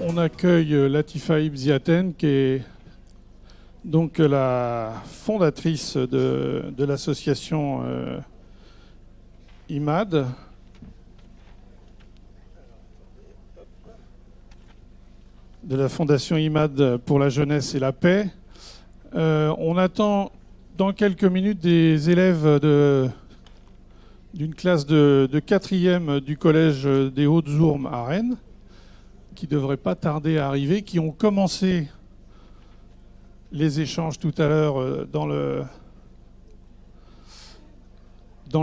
On accueille Latifa Ibn Ziaten, qui est donc la fondatrice de l'association IMAD. De la fondation IMAD pour la jeunesse et la paix. On attend dans quelques minutes des élèves d'une classe de 4e du collège des Hautes-Ourmes à Rennes, qui ne devraient pas tarder à arriver, qui ont commencé les échanges tout à l'heure dans le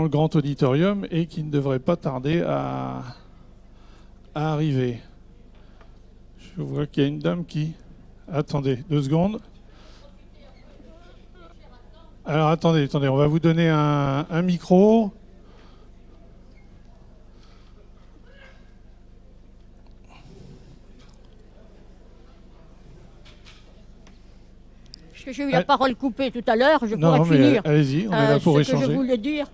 grand auditorium et qui ne devraient pas tarder à arriver. Je vois qu'il y a une dame qui... Attendez, 2 secondes. Alors attendez, on va vous donner un micro. Parce que j'ai eu la parole coupée tout à l'heure, je pourrais finir. Allez-y, on est là pour échanger. Ce que je voulais dire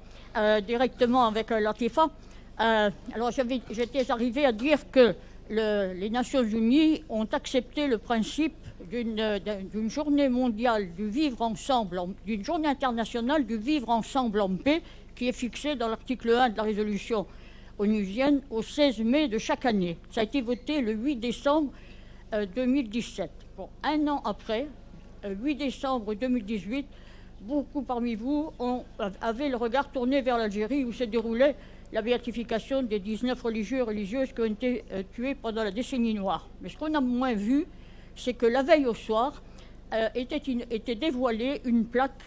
directement avec Latifa. Alors j'étais arrivé à dire que les Nations Unies ont accepté le principe d'une journée mondiale du vivre ensemble, d'une journée internationale du vivre ensemble en paix, qui est fixée dans l'article 1 de la résolution onusienne au 16 mai de chaque année. Ça a été voté le 8 décembre 2017. Bon, un an après, 8 décembre 2018, beaucoup parmi vous avaient le regard tourné vers l'Algérie où se déroulait la béatification des 19 religieux et religieuses qui ont été tués pendant la décennie noire. Mais ce qu'on a moins vu, c'est que la veille au soir était dévoilée une plaque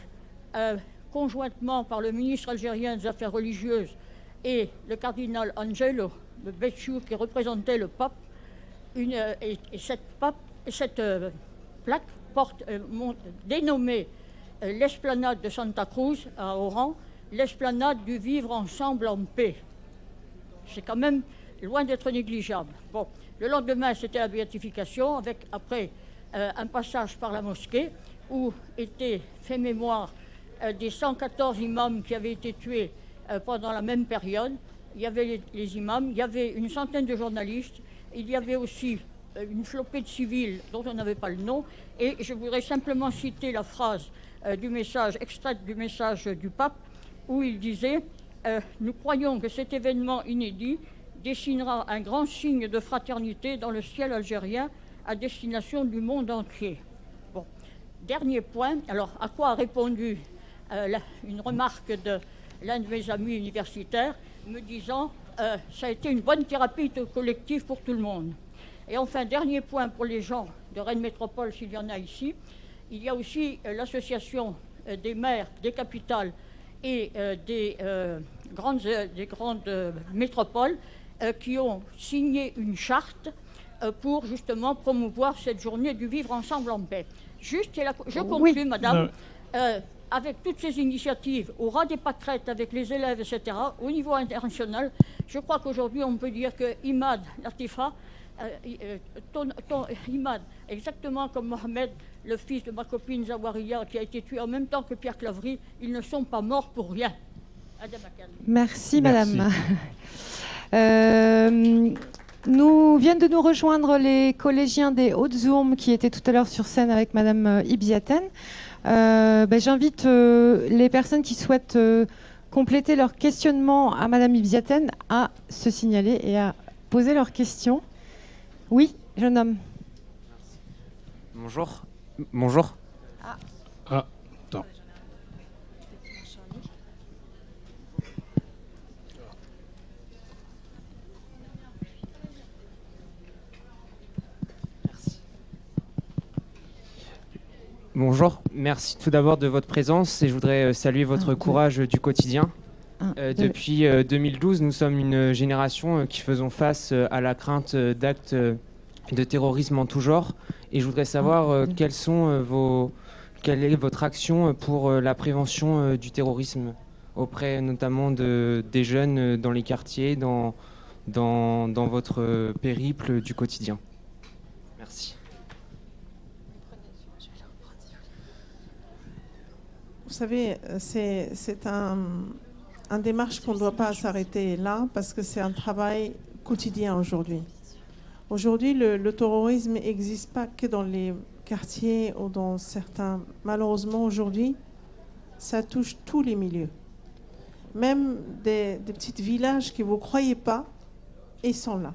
conjointement par le ministre algérien des Affaires religieuses et le cardinal Angelo Becciu qui représentait le pape. Et cette plaque dénommée l'esplanade de Santa Cruz à Oran, l'esplanade du vivre ensemble en paix. C'est quand même loin d'être négligeable. Bon, le lendemain, c'était la béatification, avec après un passage par la mosquée où était fait mémoire des 114 imams qui avaient été tués pendant la même période. Il y avait les imams, il y avait une centaine de journalistes, il y avait aussi une flopée de civils dont on n'avait pas le nom. Et je voudrais simplement citer la phrase extraite du message du pape, où il disait « Nous croyons que cet événement inédit dessinera un grand signe de fraternité dans le ciel algérien à destination du monde entier. » Bon, dernier point. Alors, à quoi a répondu une remarque de l'un de mes amis universitaires, me disant ça a été une bonne thérapie collective pour tout le monde. Et enfin, dernier point pour les gens de Rennes Métropole, s'il y en a ici, il y a aussi l'association des maires des capitales et des grandes métropoles qui ont signé une charte pour justement promouvoir cette journée du vivre ensemble en paix. Juste, je conclus, oui, madame, avec toutes ces initiatives, au ras des pâquerettes avec les élèves, etc., au niveau international, je crois qu'aujourd'hui on peut dire que IMAD, Latifa, IMAD, exactement comme Mohamed, le fils de ma copine Zawaria, qui a été tué en même temps que Pierre Claverie, ils ne sont pas morts pour rien. Merci, madame. Viennent de nous rejoindre les collégiens des Hautes-Ourmes qui étaient tout à l'heure sur scène avec madame Ibn Ziaten. J'invite les personnes qui souhaitent compléter leur questionnement à madame Ibn Ziaten à se signaler et à poser leurs questions. Oui, jeune homme. Bonjour. Bonjour. Attends. Bonjour, merci tout d'abord de votre présence et je voudrais saluer votre courage du quotidien. Depuis 2012, nous sommes une génération qui faisons face à la crainte d'actes de terrorisme en tout genre. Et je voudrais savoir quelle est votre action pour la prévention du terrorisme auprès notamment des jeunes dans les quartiers, dans votre périple du quotidien. Merci. Vous savez, c'est un démarche qu'on ne doit pas s'arrêter là parce que c'est un travail quotidien aujourd'hui. Aujourd'hui, le terrorisme n'existe pas que dans les quartiers ou dans certains. Malheureusement, aujourd'hui, ça touche tous les milieux. Même des petits villages que vous ne croyez pas, ils sont là.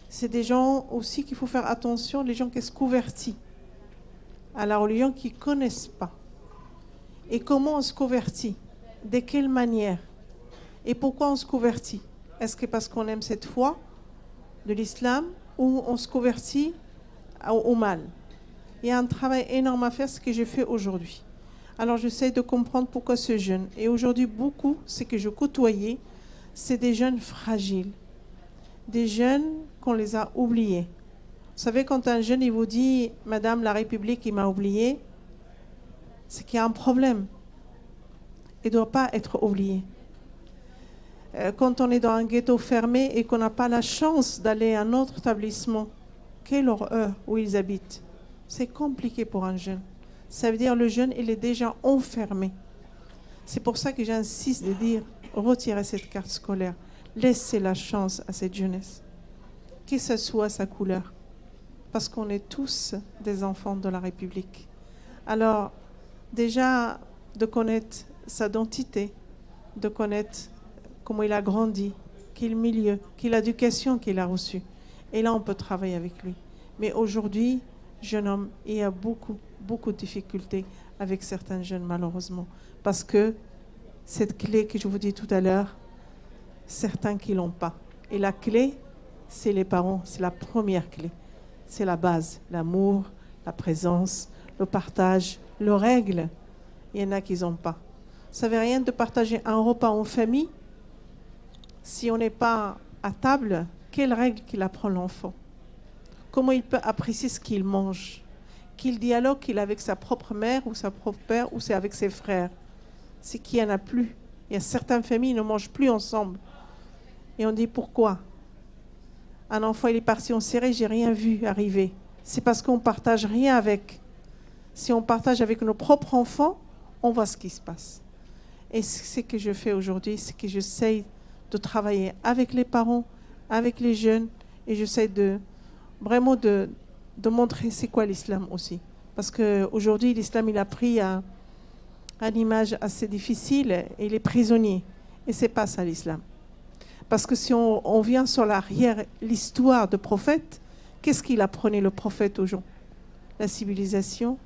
C'est des gens aussi qu'il faut faire attention, les gens qui se convertissent à la religion qui ne connaissent pas. Et comment on se convertit? De quelle manière? Et pourquoi on se convertit? Est-ce que parce qu'on aime cette foi de l'islam ou on se convertit au mal? Il y a un travail énorme à faire, ce que j'ai fait aujourd'hui. Alors j'essaie de comprendre pourquoi ce jeune. Et aujourd'hui, beaucoup, ce que je côtoyais, c'est des jeunes fragiles. Des jeunes qu'on les a oubliés. Vous savez, quand un jeune il vous dit « Madame, la République, il m'a oublié », c'est qu'il y a un problème. Il ne doit pas être oublié. Quand on est dans un ghetto fermé et qu'on n'a pas la chance d'aller à un autre établissement, quelle horreur où ils habitent. C'est compliqué pour un jeune. Ça veut dire que le jeune, il est déjà enfermé. C'est pour ça que j'insiste de dire, retirez cette carte scolaire. Laissez la chance à cette jeunesse. Que ce soit sa couleur. Parce qu'on est tous des enfants de la République. Alors, déjà, de connaître sa identité, de connaître comment il a grandi, quel milieu, quelle éducation qu'il a reçue. Et là, on peut travailler avec lui. Mais aujourd'hui, jeune homme, il y a beaucoup de difficultés avec certains jeunes, malheureusement. Parce que cette clé que je vous dis tout à l'heure, certains qui ne l'ont pas. Et la clé, c'est les parents, c'est la première clé. C'est la base, l'amour, la présence, le partage, les règles. Il y en a qui n'ont pas. Ça ne veut rien de partager un repas en famille. Si on n'est pas à table, quelles règles qu'il apprend l'enfant? Comment il peut apprécier ce qu'il mange? Quel dialogue qu'il a avec sa propre mère ou sa propre père ou c'est avec ses frères? C'est qu'il n'y en a plus. Il y a certaines familles qui ne mangent plus ensemble. Et on dit pourquoi? Un enfant, il est parti en Syrie, j'ai rien vu arriver. C'est parce qu'on ne partage rien avec. Si on partage avec nos propres enfants, on voit ce qui se passe. Et ce que je fais aujourd'hui, c'est que j'essaye de travailler avec les parents, avec les jeunes, et j'essaie vraiment de montrer c'est quoi l'islam aussi. Parce qu'aujourd'hui, l'islam, il a pris une image assez difficile, et il est prisonnier. Et ce n'est pas ça l'islam. Parce que si on vient sur l'arrière, l'histoire de prophète, qu'est-ce qu'il apprenait le prophète aux gens? La civilisation,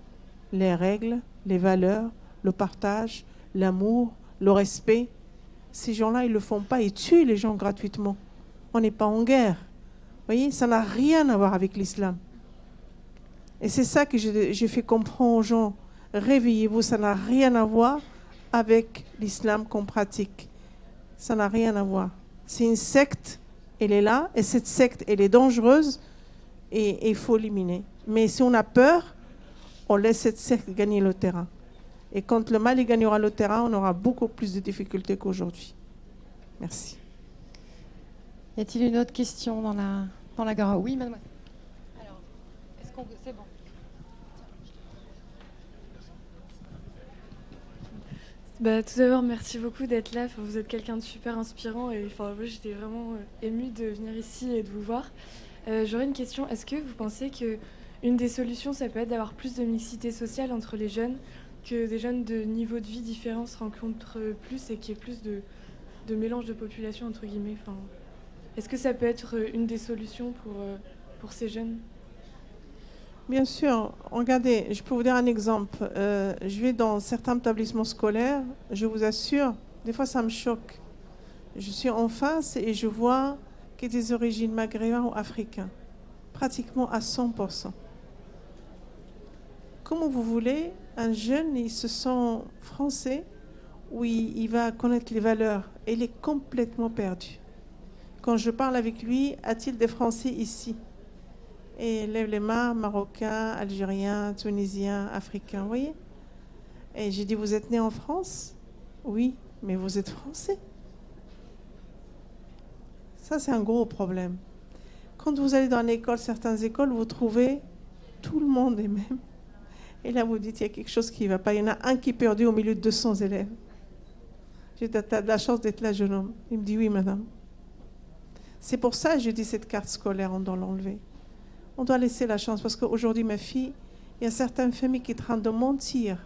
les règles, les valeurs, le partage, l'amour, le respect. Ces gens-là, ils ne le font pas, ils tuent les gens gratuitement. On n'est pas en guerre. Vous voyez, ça n'a rien à voir avec l'islam. Et c'est ça que j'ai fait comprendre aux gens. Réveillez-vous, ça n'a rien à voir avec l'islam qu'on pratique. Ça n'a rien à voir. C'est une secte, elle est là, et cette secte, elle est dangereuse, et il faut l'éliminer. Mais si on a peur, on laisse cette secte gagner le terrain. Et quand le mal gagnera le terrain, on aura beaucoup plus de difficultés qu'aujourd'hui. Merci. Y a-t-il une autre question dans la gare? Oui, mademoiselle. Alors, est-ce qu'on... C'est bon. Tout d'abord, merci beaucoup d'être là. Vous êtes quelqu'un de super inspirant et moi, j'étais vraiment émue de venir ici et de vous voir. J'aurais une question. Est-ce que vous pensez qu'une des solutions, ça peut être d'avoir plus de mixité sociale entre les jeunes, que des jeunes de niveaux de vie différents se rencontrent plus et qu'il y ait plus de mélange de population, entre guillemets? Est-ce que ça peut être une des solutions pour ces jeunes? Bien sûr. Regardez, je peux vous dire un exemple. Je vais dans certains établissements scolaires, je vous assure, des fois ça me choque. Je suis en face et je vois qu'il y a des origines maghrébines ou africaines, pratiquement à 100%. Comment vous voulez, un jeune, il se sent français, où il va connaître les valeurs, et il est complètement perdu. Quand je parle avec lui, a-t-il des Français ici? Et il lève les mains, Marocains, Algériens, Tunisiens, Africains, vous voyez? Et j'ai dit, vous êtes né en France? Oui, mais vous êtes Français. Ça, c'est un gros problème. Quand vous allez dans l'école, certaines écoles, vous trouvez tout le monde est même. Et là, vous dites, il y a quelque chose qui ne va pas. Il y en a un qui est perdu au milieu de 200 élèves. J'ai dit, t'as de la chance d'être là, jeune homme. Il me dit, oui, madame. C'est pour ça que je dis cette carte scolaire, on doit l'enlever. On doit laisser la chance, parce qu'aujourd'hui, ma fille, il y a certaines familles qui sont en train de mentir,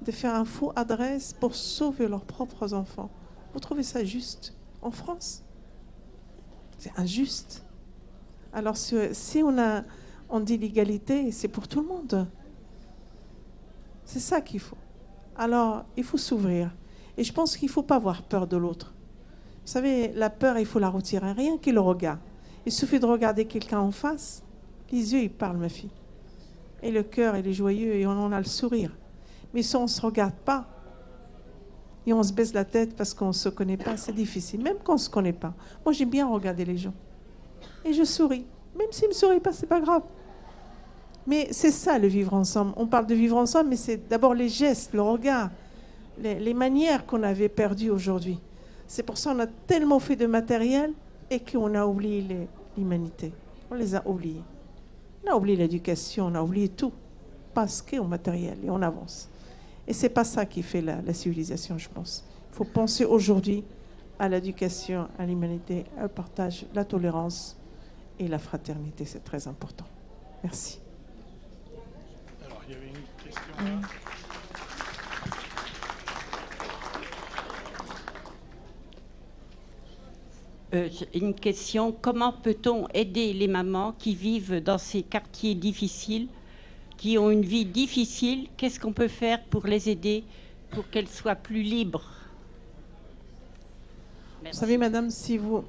de faire un faux adresse pour sauver leurs propres enfants. Vous trouvez ça juste en France? C'est injuste. Alors, si on dit l'égalité, c'est pour tout le monde. C'est ça qu'il faut. Alors, il faut s'ouvrir. Et je pense qu'il ne faut pas avoir peur de l'autre. Vous savez, la peur, il faut la retirer. Rien que le regard. Il suffit de regarder quelqu'un en face. Les yeux, ils parlent, ma fille. Et le cœur, il est joyeux et on en a le sourire. Mais si on ne se regarde pas et on se baisse la tête parce qu'on ne se connaît pas, c'est difficile. Même quand on ne se connaît pas. Moi, j'aime bien regarder les gens. Et je souris. Même s'ils ne me sourient pas, ce n'est pas grave. Mais c'est ça, le vivre ensemble. On parle de vivre ensemble, mais c'est d'abord les gestes, le regard, les manières qu'on avait perdues aujourd'hui. C'est pour ça qu'on a tellement fait de matériel et qu'on a oublié l'humanité. On les a oubliés. On a oublié l'éducation, on a oublié tout. Parce qu'on matériel et on avance. Et c'est pas ça qui fait la civilisation, je pense. Il faut penser aujourd'hui à l'éducation, à l'humanité, au partage, la tolérance et la fraternité. C'est très important. Merci. Alors, il y avait une question là. Une question, comment peut-on aider les mamans qui vivent dans ces quartiers difficiles, qui ont une vie difficile? Qu'est-ce qu'on peut faire pour les aider, pour qu'elles soient plus libres? Vous savez, madame, si vous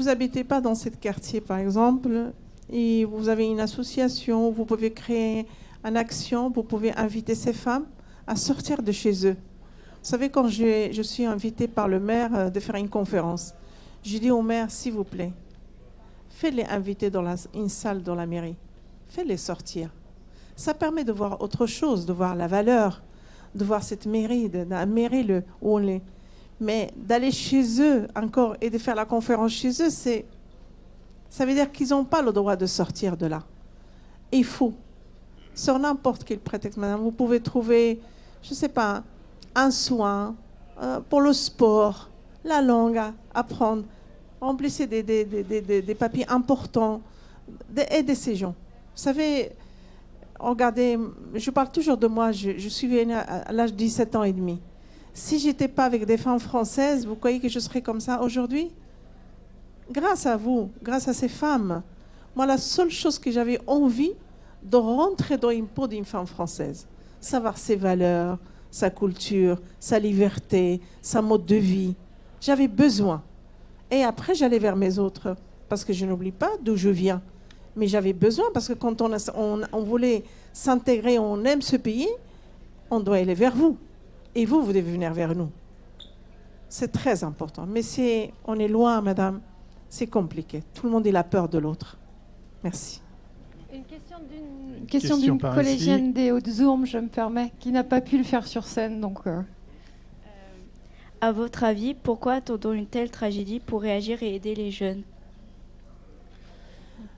n'habitez pas dans ce quartier, par exemple, et vous avez une association, vous pouvez créer une action, vous pouvez inviter ces femmes à sortir de chez eux. Vous savez, quand je suis invitée par le maire de faire une conférence, j'ai dit au maire, s'il vous plaît, faites-les inviter dans une salle dans la mairie. Faites-les sortir. Ça permet de voir autre chose, de voir la valeur, de voir cette mairie, la mairie où on est. Mais d'aller chez eux encore et de faire la conférence chez eux, ça veut dire qu'ils n'ont pas le droit de sortir de là. Et il faut, sur n'importe quel prétexte, madame, vous pouvez trouver, je ne sais pas, un soin pour le sport, la langue à apprendre, remplissez des papiers importants, aider ces gens. Vous savez, regardez, je parle toujours de moi, je suis venue à l'âge de 17 ans et demi. Si je n'étais pas avec des femmes françaises, vous croyez que je serais comme ça aujourd'hui? Grâce à vous, grâce à ces femmes. Moi, la seule chose que j'avais envie de rentrer dans une peau d'une femme française, savoir ses valeurs, sa culture, sa liberté, sa mode de vie. J'avais besoin. Et après, j'allais vers mes autres, parce que je n'oublie pas d'où je viens. Mais j'avais besoin, parce que quand on voulait s'intégrer, on aime ce pays, on doit aller vers vous. Et vous, vous devez venir vers nous. C'est très important. Mais si on est loin, madame, c'est compliqué. Tout le monde a peur de l'autre. Merci. Une question d'une collégienne des Hautes-Ourmes, je me permets, qui n'a pas pu le faire sur scène. Donc, À votre avis, pourquoi attendons une telle tragédie pour réagir et aider les jeunes?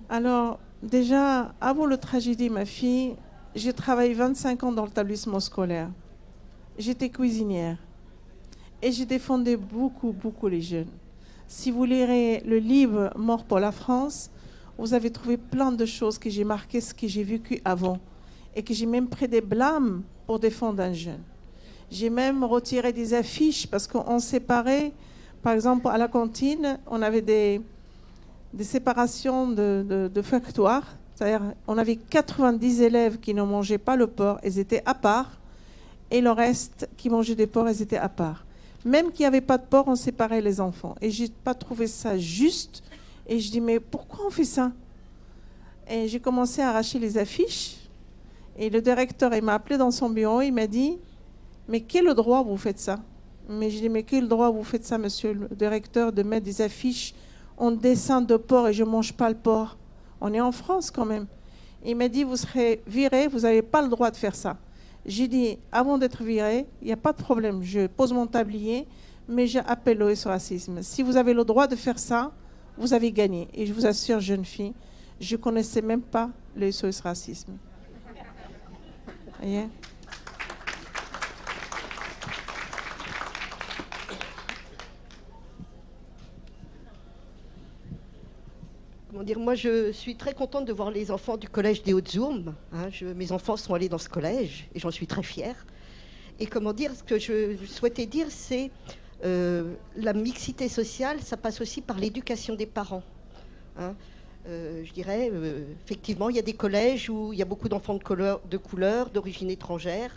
Alors, déjà, avant la tragédie, ma fille, j'ai travaillé 25 ans dans l'établissement scolaire. J'étais cuisinière. Et j'ai défendu beaucoup, beaucoup les jeunes. Si vous lirez le livre « Mort pour la France », vous avez trouvé plein de choses que j'ai marquées, ce que j'ai vécu avant. Et que j'ai même pris des blâmes pour défendre un jeune. J'ai même retiré des affiches parce qu'on séparait, par exemple, à la cantine, on avait des séparations de factoires. C'est-à-dire, on avait 90 élèves qui ne mangeaient pas le porc, ils étaient à part. Et le reste qui mangeaient des porcs, ils étaient à part. Même qu'il n'y avait pas de porc, on séparait les enfants. Et je n'ai pas trouvé ça juste. Et je dis, mais pourquoi on fait ça? Et j'ai commencé à arracher les affiches. Et le directeur, il m'a appelé dans son bureau, il m'a dit, mais quel droit vous faites ça? Mais je dis, mais quel droit vous faites ça, monsieur le directeur, de mettre des affiches en dessin de porc et je ne mange pas le porc? On est en France quand même. Et il m'a dit, vous serez viré, vous n'avez pas le droit de faire ça. J'ai dit, avant d'être viré, il n'y a pas de problème, je pose mon tablier, mais j'appelle le SOS Racisme. Si vous avez le droit de faire ça, vous avez gagné. Et je vous assure, jeune fille, je ne connaissais même pas le SOS Racisme. Voyez? comment dire, moi je suis très contente de voir les enfants du collège des Hautes-Ourmes. Hein, mes enfants sont allés dans ce collège et j'en suis très fière. Et comment dire, ce que je souhaitais dire, c'est la mixité sociale, ça passe aussi par l'éducation des parents. Hein. Je dirais, effectivement, il y a des collèges où il y a beaucoup d'enfants de couleur, d'origine étrangère,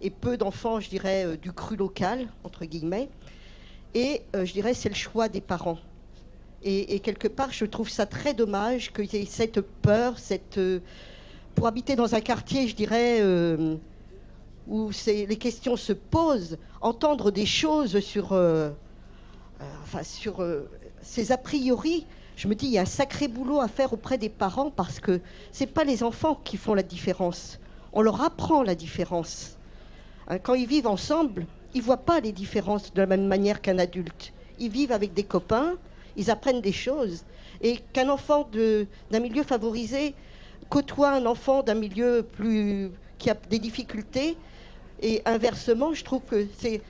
et peu d'enfants, je dirais, du cru local, entre guillemets. Et je dirais, c'est le choix des parents. Et quelque part, je trouve ça très dommage qu'il y ait cette peur, pour habiter dans un quartier, je dirais, où les questions se posent, entendre des choses sur ces a priori. Je me dis, il y a un sacré boulot à faire auprès des parents parce que ce n'est pas les enfants qui font la différence. On leur apprend la différence. Hein, quand ils vivent ensemble, ils ne voient pas les différences de la même manière qu'un adulte. Ils vivent avec des copains, ils apprennent des choses. Et qu'un enfant d'un milieu favorisé côtoie un enfant d'un milieu qui a des difficultés, et inversement, je trouve que c'est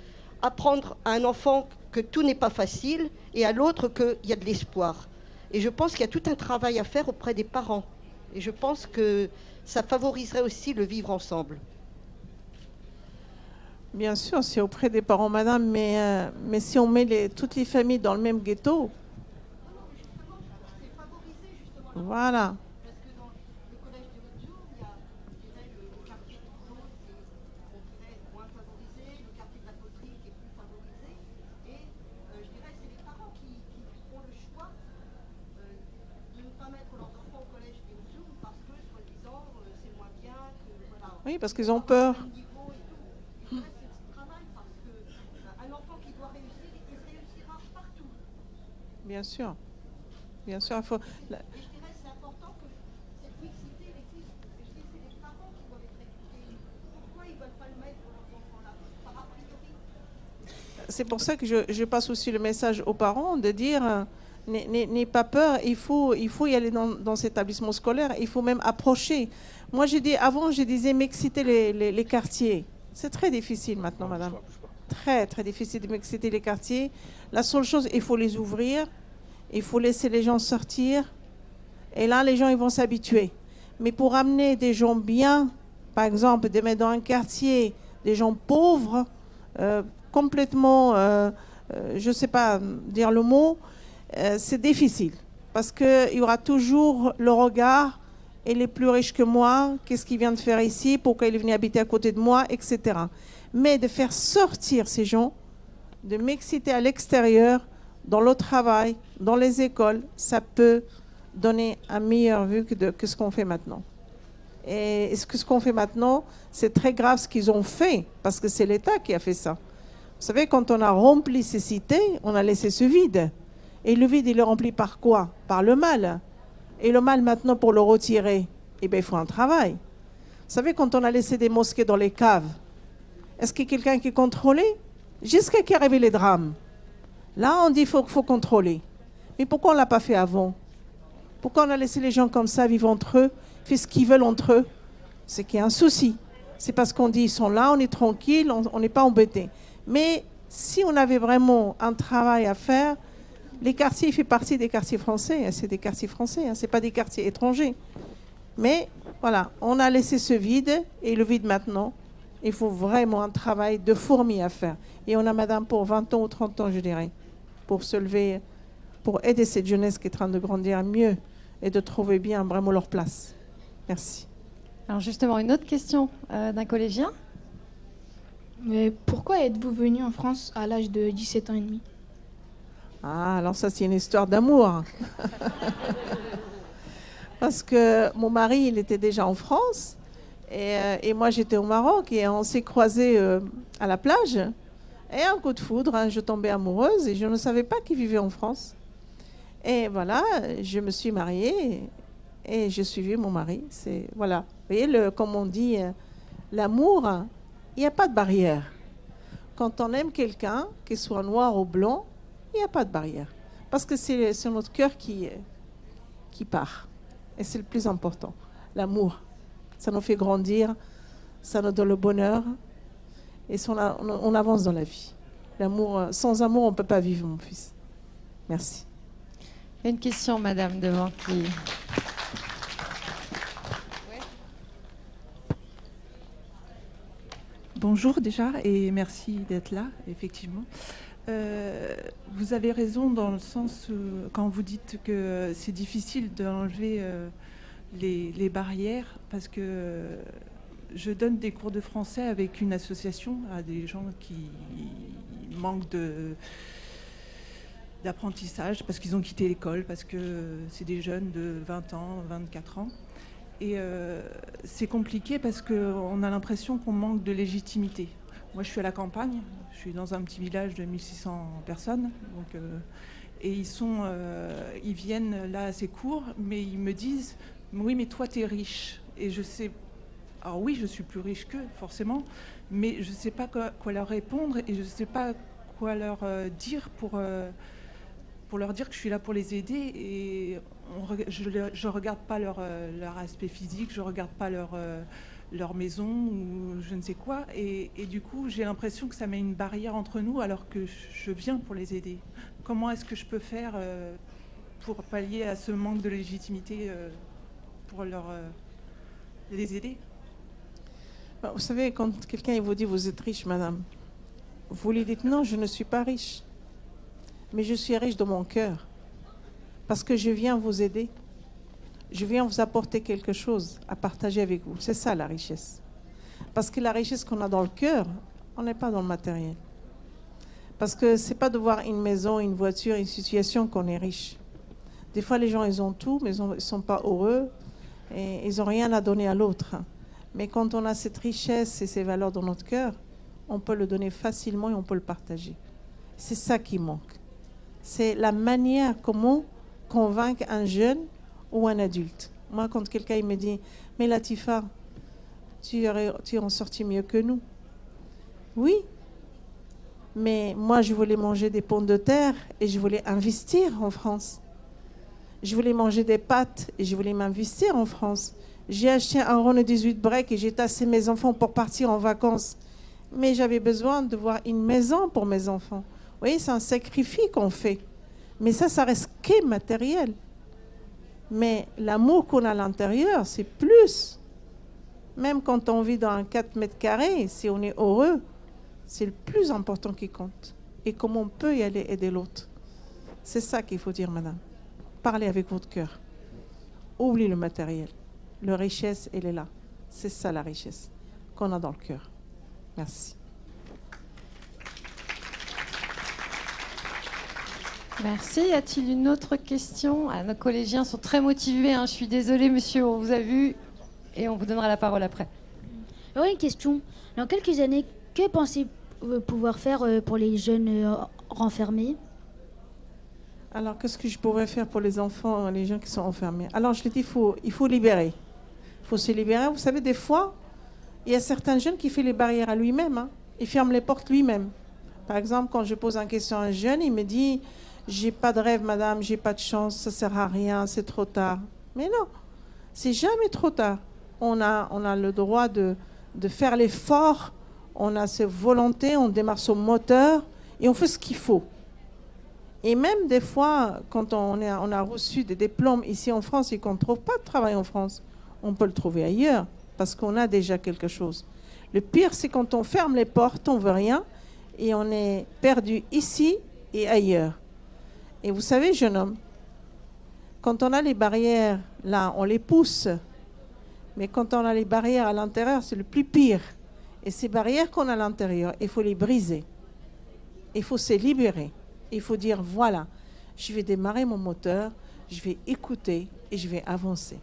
apprendre à un enfant que tout n'est pas facile et à l'autre qu'il y a de l'espoir. Et je pense qu'il y a tout un travail à faire auprès des parents. Et je pense que ça favoriserait aussi le vivre ensemble. Bien sûr, c'est auprès des parents, madame, mais si on met toutes les familles dans le même ghetto, voilà. Oui, parce qu'ils ont peur. Bien sûr. Bien sûr, il faut... C'est pour ça que je passe aussi le message aux parents de dire n'aie pas peur, il faut y aller dans cet établissement scolaire, il faut même approcher. Moi, avant, je disais mixiter les quartiers. C'est très difficile maintenant, madame. Très, très difficile de mixiter les quartiers. La seule chose, il faut les ouvrir, il faut laisser les gens sortir, et là, les gens, ils vont s'habituer. Mais pour amener des gens bien, par exemple, de mettre dans un quartier des gens pauvres, complètement, je ne sais pas dire le mot, c'est difficile. Parce qu'il y aura toujours le regard, il est plus riche que moi, qu'est-ce qu'il vient de faire ici, pourquoi il est venu habiter à côté de moi, etc. Mais de faire sortir ces gens, de m'exciter à l'extérieur, dans le travail, dans les écoles, ça peut donner un meilleur vue que ce qu'on fait maintenant. Et ce qu'on fait maintenant, c'est très grave ce qu'ils ont fait, parce que c'est l'État qui a fait ça. Vous savez, quand on a rempli ces cités, on a laissé ce vide. Et le vide, il est rempli par quoi? Par le mal. Et le mal, maintenant, pour le retirer, eh bien, il faut un travail. Vous savez, quand on a laissé des mosquées dans les caves, est-ce qu'il y a quelqu'un qui contrôlait? Jusqu'à qu'il arrive les drames. Là, on dit qu'il faut contrôler. Mais pourquoi on ne l'a pas fait avant? Pourquoi on a laissé les gens comme ça vivre entre eux, faire ce qu'ils veulent entre eux? C'est qu'il y a un souci. C'est parce qu'on dit ils sont là, on est tranquille, on n'est pas embêté. Mais si on avait vraiment un travail à faire, les quartiers, il fait partie des quartiers français. C'est des quartiers français, ce n'est pas des quartiers étrangers. Mais voilà, on a laissé ce vide, et le vide maintenant, il faut vraiment un travail de fourmi à faire. Et on a, madame, pour 20 ans ou 30 ans, je dirais, pour se lever, pour aider cette jeunesse qui est en train de grandir mieux et de trouver bien vraiment leur place. Merci. Alors justement, une autre question d'un collégien. Mais pourquoi êtes-vous venu en France à l'âge de 17 ans et demi? Ah, alors ça, c'est une histoire d'amour. Parce que mon mari, il était déjà en France, et moi, j'étais au Maroc, et on s'est croisés à la plage. Et un coup de foudre, je tombais amoureuse, et je ne savais pas qu'il vivait en France. Et voilà, je me suis mariée, et j'ai suivi mon mari. Voilà. Vous voyez, comme on dit, l'amour, il n'y a pas de barrière. Quand on aime quelqu'un, qu'il soit noir ou blanc, il n'y a pas de barrière. Parce que c'est notre cœur qui part. Et c'est le plus important. L'amour. Ça nous fait grandir, ça nous donne le bonheur. Et on avance dans la vie. L'amour, sans amour, on ne peut pas vivre, mon fils. Merci. Il y a une question, madame, devant qui... Bonjour déjà et merci d'être là, effectivement. Vous avez raison dans le sens où, quand vous dites que c'est difficile d'enlever les barrières, parce que je donne des cours de français avec une association à des gens qui manquent d'apprentissage parce qu'ils ont quitté l'école, parce que c'est des jeunes de 20 ans, 24 ans. Et c'est compliqué parce qu'on a l'impression qu'on manque de légitimité. Moi, je suis à la campagne, je suis dans un petit village de 1600 personnes. Donc, et ils viennent là à ces cours, mais ils me disent « Oui, mais toi, tu es riche. » Et je sais... Alors oui, je suis plus riche qu'eux, forcément, mais je ne sais pas quoi leur répondre et je ne sais pas quoi leur dire pour leur dire que je suis là pour les aider. Et je ne regarde pas leur aspect physique, je ne regarde pas leur maison ou je ne sais quoi. Et du coup, j'ai l'impression que ça met une barrière entre nous alors que je viens pour les aider. Comment est-ce que je peux faire pour pallier à ce manque de légitimité pour les aider? Vous savez, quand quelqu'un vous dit « Vous êtes riche, madame », vous lui dites « Non, je ne suis pas riche. Mais je suis riche de mon cœur. Parce que je viens vous aider. Je viens vous apporter quelque chose à partager avec vous. » C'est ça la richesse. Parce que la richesse qu'on a dans le cœur, on n'est pas dans le matériel. Parce que ce n'est pas de voir une maison, une voiture, une situation qu'on est riche. Des fois, les gens, ils ont tout, mais ils ne sont pas heureux et ils n'ont rien à donner à l'autre. Mais quand on a cette richesse et ces valeurs dans notre cœur, on peut le donner facilement et on peut le partager. C'est ça qui manque. C'est la manière comment convaincre un jeune ou un adulte. Moi, quand quelqu'un me dit « Mais Latifa, tu en sortis mieux que nous. » Oui, mais moi, je voulais manger des pommes de terre et je voulais investir en France. Je voulais manger des pâtes et je voulais m'investir en France. J'ai acheté un Renault 18 break et j'ai tassé mes enfants pour partir en vacances. Mais j'avais besoin de voir une maison pour mes enfants. Vous voyez, c'est un sacrifice qu'on fait. Mais ça reste matériel. Mais l'amour qu'on a à l'intérieur, c'est plus. Même quand on vit dans un 4 mètres carrés, si on est heureux, c'est le plus important qui compte. Et comment on peut y aller aider l'autre. C'est ça qu'il faut dire, madame. Parlez avec votre cœur. Oubliez le matériel. La richesse, elle est là. C'est ça la richesse qu'on a dans le cœur. Merci. Merci. Y a-t-il une autre question? Nos collégiens sont très motivés. Je suis désolée, monsieur, on vous a vu et on vous donnera la parole après. Oui, une question. Dans quelques années, que pensez-vous pouvoir faire pour les jeunes renfermés? Alors, qu'est-ce que je pourrais faire pour les enfants, les gens qui sont enfermés? Alors, je l'ai dit, il faut libérer. Il faut se libérer. Vous savez, des fois, il y a certains jeunes qui font les barrières à lui-même. Il ferme les portes lui-même. Par exemple, quand je pose une question à un jeune, il me dit « J'ai pas de rêve, madame, j'ai pas de chance, ça sert à rien, c'est trop tard. » Mais non, c'est jamais trop tard. On a le droit de faire l'effort, on a cette volonté, on démarre son moteur et on fait ce qu'il faut. Et même des fois, quand on a reçu des diplômes ici en France et qu'on ne trouve pas de travail en France, on peut le trouver ailleurs parce qu'on a déjà quelque chose. Le pire, c'est quand on ferme les portes, on ne veut rien et on est perdu ici et ailleurs. Et vous savez, jeune homme, quand on a les barrières, là, on les pousse. Mais quand on a les barrières à l'intérieur, c'est le plus pire. Et ces barrières qu'on a à l'intérieur, il faut les briser. Il faut se libérer. Il faut dire, voilà, je vais démarrer mon moteur, je vais écouter et je vais avancer.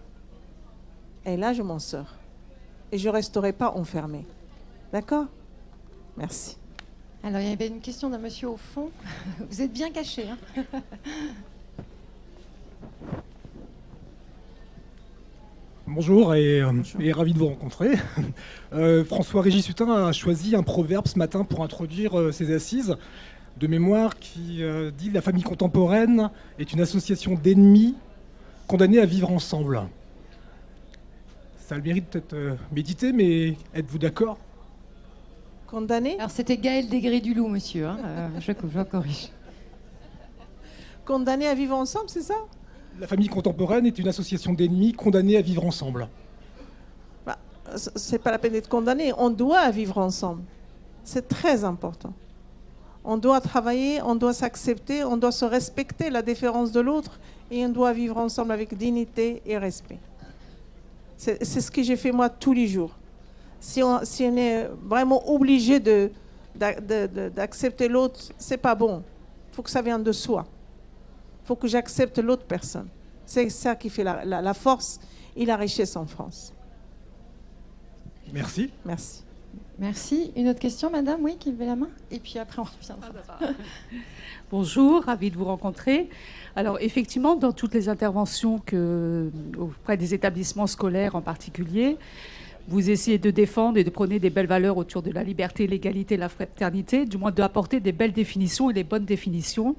Et là, je m'en sors. Et je ne resterai pas enfermée. D'accord? Merci. Alors, il y avait une question d'un monsieur au fond. Vous êtes bien caché. Bonjour et ravi de vous rencontrer. François-Régis Hutin a choisi un proverbe ce matin pour introduire ses assises. De mémoire qui dit « La famille contemporaine est une association d'ennemis condamnés à vivre ensemble ». Ça a le mérite d'être médité, mais êtes-vous d'accord? Condamné? Alors c'était Gaël Degré-Duloup, monsieur. Je corrige. condamnés à vivre ensemble, c'est ça? La famille contemporaine est une association d'ennemis condamnés à vivre ensemble. Bah, c'est pas la peine d'être condamné. On doit vivre ensemble. C'est très important. On doit travailler, on doit s'accepter, on doit se respecter la différence de l'autre et on doit vivre ensemble avec dignité et respect. C'est ce que j'ai fait moi tous les jours. Si on est vraiment obligé d'accepter l'autre, c'est pas bon. Il faut que ça vienne de soi. Il faut que j'accepte l'autre personne. C'est ça qui fait la force et la richesse en France. Merci. Merci. Merci. Une autre question, madame? Oui, qui levait la main? Et puis après, on reviendra. Bonjour, ravie de vous rencontrer. Alors, effectivement, dans toutes les interventions auprès des établissements scolaires en particulier, vous essayez de défendre et de prôner des belles valeurs autour de la liberté, l'égalité, la fraternité, du moins d'apporter des belles définitions et des bonnes définitions.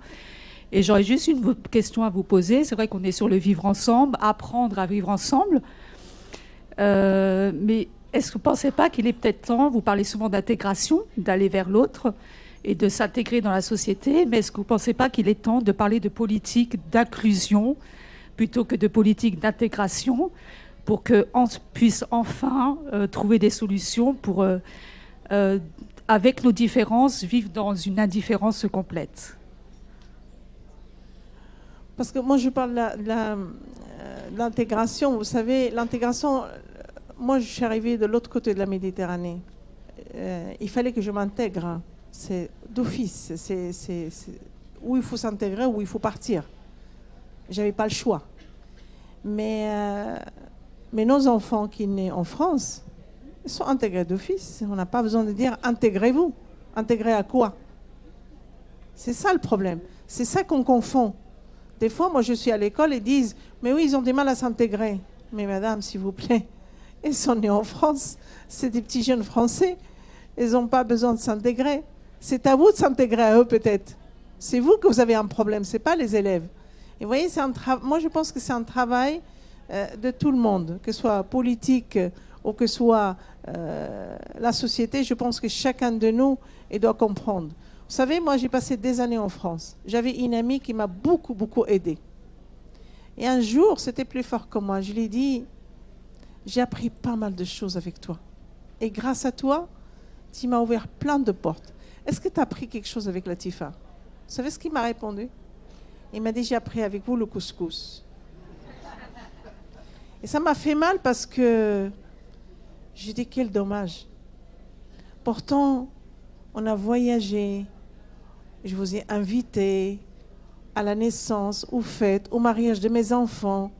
Et j'aurais juste une question à vous poser. C'est vrai qu'on est sur le vivre ensemble, apprendre à vivre ensemble. Mais est-ce que vous ne pensez pas qu'il est peut-être temps, vous parlez souvent d'intégration, d'aller vers l'autre et de s'intégrer dans la société, mais est-ce que vous ne pensez pas qu'il est temps de parler de politique d'inclusion plutôt que de politique d'intégration pour qu'on puisse enfin trouver des solutions pour, avec nos différences, vivre dans une indifférence complète? Parce que moi, je parle de l'intégration. Vous savez, l'intégration, moi, je suis arrivée de l'autre côté de la Méditerranée. Il fallait que je m'intègre. C'est d'office. C'est où il faut s'intégrer, où il faut partir. Je n'avais pas le choix. Mais nos enfants qui naissent en France, ils sont intégrés d'office. On n'a pas besoin de dire « intégrez-vous ». Intégrés à quoi? C'est ça le problème. C'est ça qu'on confond. Des fois, moi, je suis à l'école et disent « mais oui, ils ont du mal à s'intégrer ». Mais madame, s'il vous plaît, ils sont nés en France. C'est des petits jeunes Français. Ils n'ont pas besoin de s'intégrer. C'est à vous de s'intégrer à eux, peut-être. C'est vous que vous avez un problème, ce n'est pas les élèves. Et vous voyez, moi, je pense que c'est un travail de tout le monde, que ce soit politique ou que ce soit la société. Je pense que chacun de nous doit comprendre. Vous savez, moi, j'ai passé des années en France. J'avais une amie qui m'a beaucoup, beaucoup aidée. Et un jour, c'était plus fort que moi. Je lui ai dit, j'ai appris pas mal de choses avec toi. Et grâce à toi, tu m'as ouvert plein de portes. Est-ce que tu as appris quelque chose avec Latifa? Vous savez ce qu'il m'a répondu? Il m'a dit, j'ai appris avec vous le couscous. Et ça m'a fait mal parce que j'ai dit, quel dommage. Pourtant, on a voyagé, je vous ai invité à la naissance, aux fêtes, au mariage de mes enfants.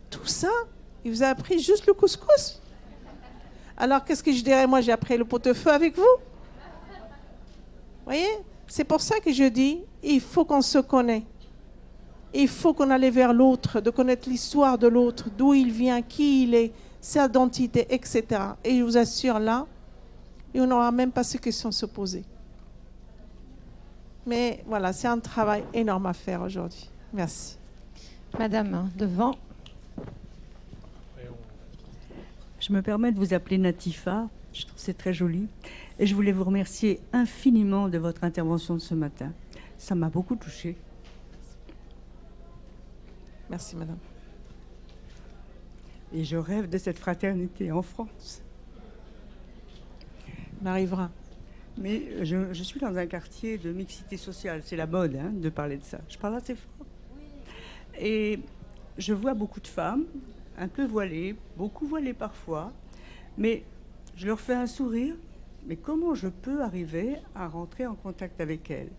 Tout ça, il vous a appris juste le couscous. Alors, qu'est-ce que je dirais? Moi, j'ai appris le pot-au-feu avec vous. Vous voyez? C'est pour ça que je dis, il faut qu'on se connaisse. Il faut qu'on aille vers l'autre, de connaître l'histoire de l'autre, d'où il vient, qui il est, sa identité, etc. Et je vous assure, là, on n'aura même pas ces questions à se poser. Mais voilà, c'est un travail énorme à faire aujourd'hui. Merci. Madame, devant. Je me permets de vous appeler Natifa. Je trouve que c'est très joli. Et je voulais vous remercier infiniment de votre intervention de ce matin. Ça m'a beaucoup touchée. Merci, madame. Et je rêve de cette fraternité en France. On arrivera. Mais je suis dans un quartier de mixité sociale. C'est la mode de parler de ça. Je parle assez fort. Et je vois beaucoup de femmes, un peu voilées, beaucoup voilées parfois. Mais je leur fais un sourire. Mais comment je peux arriver à rentrer en contact avec elles?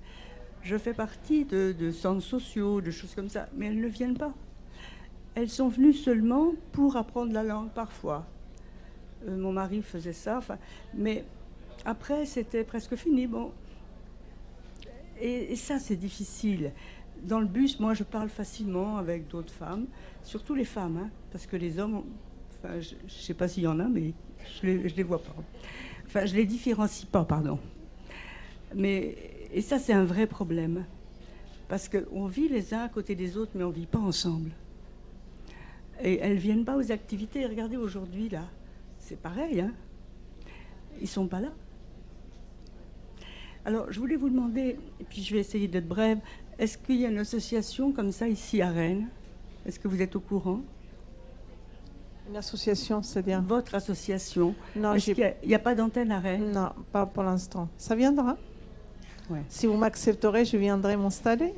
Je fais partie de centres sociaux, de choses comme ça, mais elles ne viennent pas. Elles sont venues seulement pour apprendre la langue, parfois. Mon mari faisait ça, mais après, c'était presque fini. Bon. Et ça, c'est difficile. Dans le bus, moi, je parle facilement avec d'autres femmes, surtout les femmes, parce que les hommes, je ne sais pas s'il y en a, mais je les vois pas. Enfin, je les différencie pas, pardon. Et ça, c'est un vrai problème. Parce qu'on vit les uns à côté des autres, mais on ne vit pas ensemble. Et elles ne viennent pas aux activités. Regardez, aujourd'hui, là, c'est pareil. Ils ne sont pas là. Alors, je voulais vous demander, et puis je vais essayer d'être brève, Est-ce qu'il y a une association comme ça ici à Rennes? Est-ce que vous êtes au courant? Une association, c'est-à-dire? Votre association. Non, il n'y a pas d'antenne à Rennes? Non, pas pour l'instant. Ça viendra. Ouais. Si vous m'accepterez, je viendrai m'installer.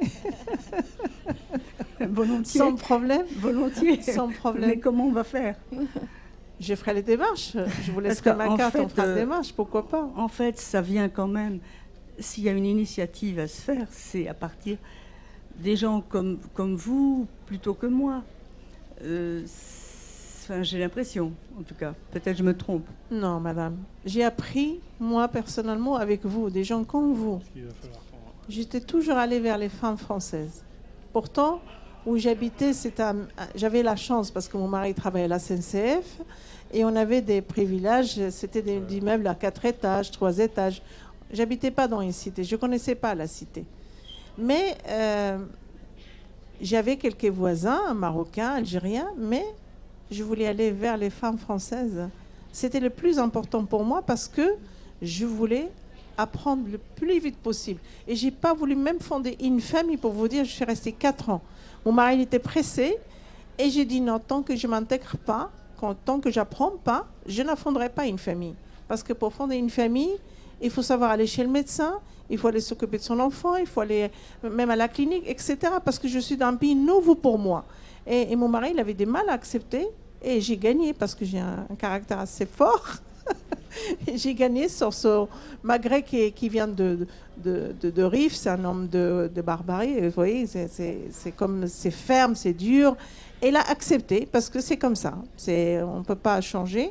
Volontiers. Sans problème. Volontiers. Sans problème. Mais comment on va faire? Je ferai les démarches. Je vous laisserai ma carte, on fera les démarches, pourquoi pas? En fait, ça vient quand même. S'il y a une initiative à se faire, c'est à partir des gens comme vous, plutôt que moi. J'ai l'impression, en tout cas. Peut-être je me trompe. Non, madame. J'ai appris, moi, personnellement, avec vous, des gens comme vous. J'étais toujours allée vers les femmes françaises. Pourtant, où j'habitais, j'avais la chance, parce que mon mari travaillait à la SNCF, et on avait des privilèges. C'était des immeubles à 4 étages, 3 étages. J'habitais pas dans une cité. Je connaissais pas la cité. Mais j'avais quelques voisins, marocains, algériens, mais je voulais aller vers les femmes françaises. C'était le plus important pour moi parce que je voulais apprendre le plus vite possible. Et j'ai pas voulu même fonder une famille, pour vous dire, je suis restée 4 ans. Mon mari il était pressé et j'ai dit non, tant que je m'intègre pas, tant que j'apprends pas, je ne fonderai pas une famille. Parce que pour fonder une famille, il faut savoir aller chez le médecin, il faut aller s'occuper de son enfant, il faut aller même à la clinique, etc. Parce que je suis d'un pays nouveau pour moi. Et mon mari, il avait des mal à accepter. Et j'ai gagné parce que j'ai un caractère assez fort. Et j'ai gagné sur ce Maghreb qui vient de Rif. C'est un homme de barbarie. Vous voyez, c'est ferme, c'est dur. Et il a accepté parce que c'est comme ça. On ne peut pas changer.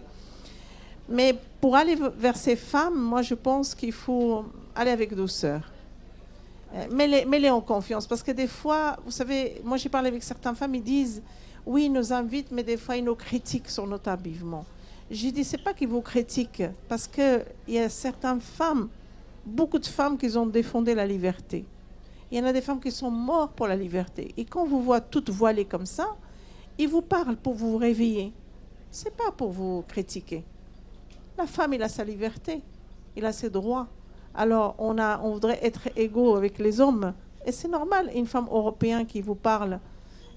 Mais pour aller vers ces femmes, moi, je pense qu'il faut aller avec douceur. Mets-les en confiance. Parce que des fois, vous savez, moi, j'ai parlé avec certaines femmes, ils disent, oui, ils nous invitent, mais des fois, ils nous critiquent sur notre habillement. J'ai dit, c'est pas qu'ils vous critiquent, parce qu'il y a certaines femmes, beaucoup de femmes qui ont défendu la liberté. Il y en a des femmes qui sont mortes pour la liberté. Et quand vous voyez toutes voilées comme ça, ils vous parlent pour vous réveiller. C'est pas pour vous critiquer. La femme, elle a sa liberté, elle a ses droits. Alors, on voudrait être égaux avec les hommes. Et c'est normal, une femme européenne qui vous parle,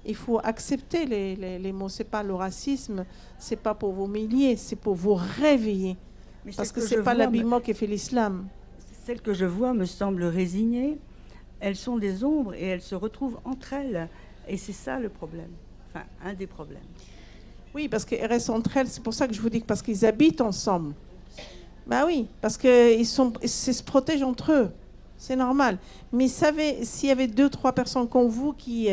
il faut accepter les mots. Ce n'est pas le racisme, ce n'est pas pour vous humilier, c'est pour vous réveiller. Mais parce que ce n'est pas l'habillement qui fait l'islam. Celles que je vois me semblent résignées. Elles sont des ombres et elles se retrouvent entre elles. Et c'est ça le problème. Enfin, un des problèmes. Oui, parce qu'elles restent entre elles. C'est pour ça que je vous dis que parce qu'ils habitent ensemble. Ben oui, parce qu'ils se protègent entre eux. C'est normal. Mais savez, s'il y avait 2-3 personnes comme vous qui...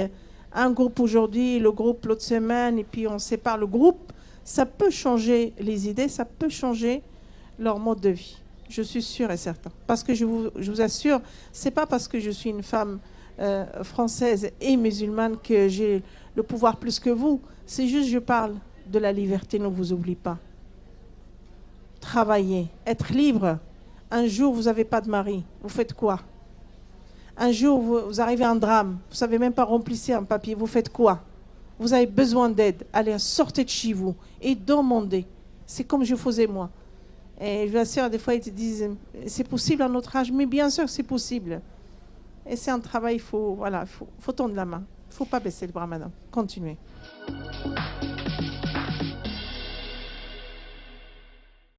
un groupe aujourd'hui, le groupe l'autre semaine, et puis on sépare le groupe, ça peut changer les idées, ça peut changer leur mode de vie. Je suis sûre et certain. Parce que je vous assure, c'est pas parce que je suis une femme française et musulmane que j'ai le pouvoir plus que vous. C'est juste je parle de la liberté, ne vous oublie pas. Travailler, être libre. Un jour, vous n'avez pas de mari. Vous faites quoi? Un jour, vous arrivez à un drame. Vous ne savez même pas remplir un papier. Vous faites quoi? Vous avez besoin d'aide. Allez, sortez de chez vous et demandez. C'est comme je faisais moi. Et je vous assure, des fois, ils te disent, c'est possible à notre âge? Mais bien sûr, c'est possible. Et c'est un travail, il faut tendre la main. Il ne faut pas baisser le bras, madame. Continuez.